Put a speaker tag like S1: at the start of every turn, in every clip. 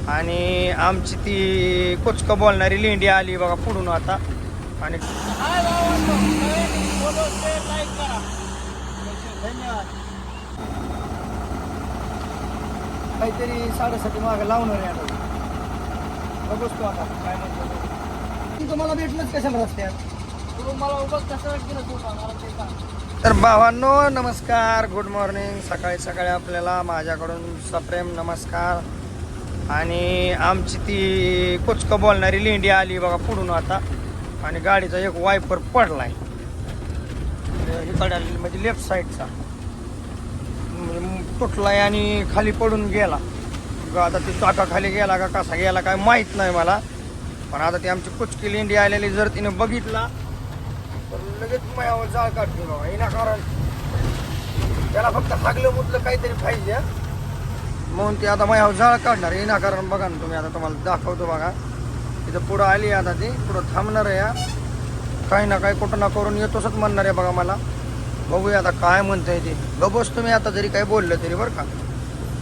S1: आणि आमची ती कुचकं बोलणारी लेंडी आली बघा पुढून आता. आणि धन्यवाद. काहीतरी 7:30 मागे लावणार आहे आता. बघतो आता काय म्हणतो. तुम्हाला भेटलंच कशाला रस्त्यात मला उगाच कसं केलं. तर भावांनो नमस्कार, गुड मॉर्निंग. सकाळी सकाळी आपल्याला माझ्याकडून सप्रेम नमस्कार. आणि आमची ती कुचकं बोलणारी लेंडी आली बघा पुढून आता. आणि गाडीचा एक वायपर पडलाय इकडे म्हणजे लेफ्ट साईडचा तुटलाय आणि खाली पडून गेला. आता ती चाका खाली गेला का कसा गेला काय माहीत नाही मला. पण आता ती आमची कुचकी लेंडी आलेली जर तिने बघितला तर लगेच मायावर जाळ काढते बाबा. विनाकारण त्याला फक्त हागलं मुतलं काहीतरी पाहिजे म्हणून ती आता मायावर जाळ काढणार विनाकारण. बघा ना तुम्ही, आता तुम्हाला दाखवतो बघा. तिथं पुढं आली आता ती पुढं थांबणार आहे. काही ना काही कुठं ना करून येतोच म्हणणार आहे बघा मला. बघूया आता काय म्हणताय ते. गबस तुम्ही आता जरी काही बोललं तरी बरं का,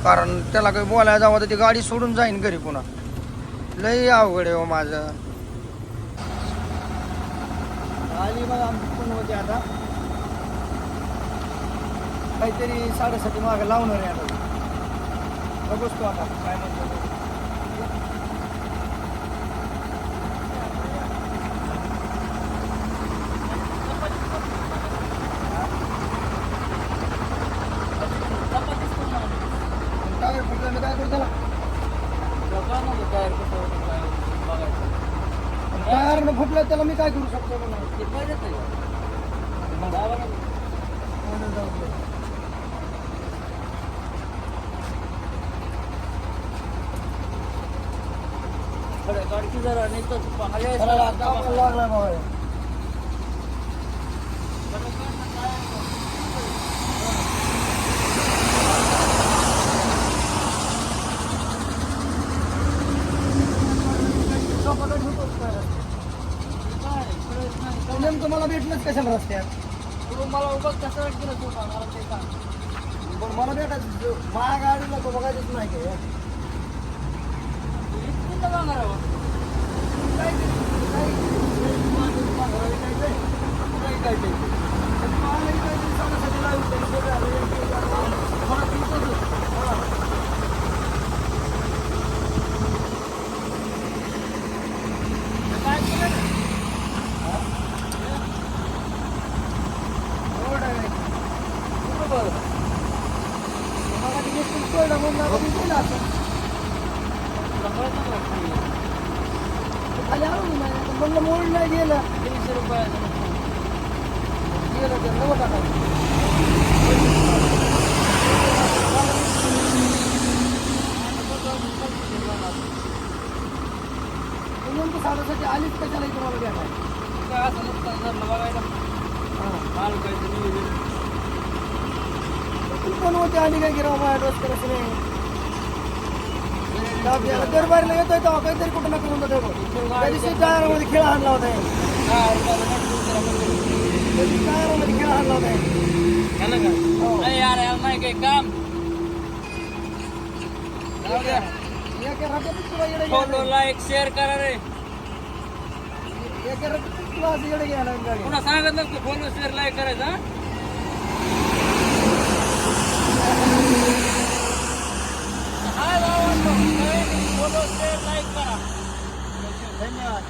S1: कारण त्याला काही बोलायला जावं तर ती गाडी सोडून जाईन घरी पुन्हा. लई अवघड आहे हो माझं. आली बघा आमची पण होती आता. काहीतरी 7:30 मागे लावणार आहे आता. बघतो आता काय म्हणतो. टायर न फुटलं त्याला मी काय करू शकतो. जरा नाही तर लागला बाबा. नेमकं मला भेटलंच कशाला रस्त्यात मला उगाच कसं केलं तू मला ते का. पण मला भेटायचं माझ्या गाडीला तो बघायचंच नाही काय. म्हणलं मोड नाही गेलं. 300 रुपयाचं गेलं तर नवं टाकायचं. नेमकं 7:30 आलीच कशाला तुम्हाला भेटाय काय असं नसतं बघायला. माल काहीतरी नियोजन पण होते. आणि काय गिराव माझ्या रस्ते कसं नाही दरबारीला येतोय तेव्हा काहीतरी कुठं ना करून जातो. टायरामध्ये खेळ आणला होता. टायरामध्ये खेळ आणला होता. नाही काही काम लाईक शेअर करा रे. येडे घ्यायला पुन्हा सांगत नसतो फोन शेअर लाईक करायचा. धन्यवाद.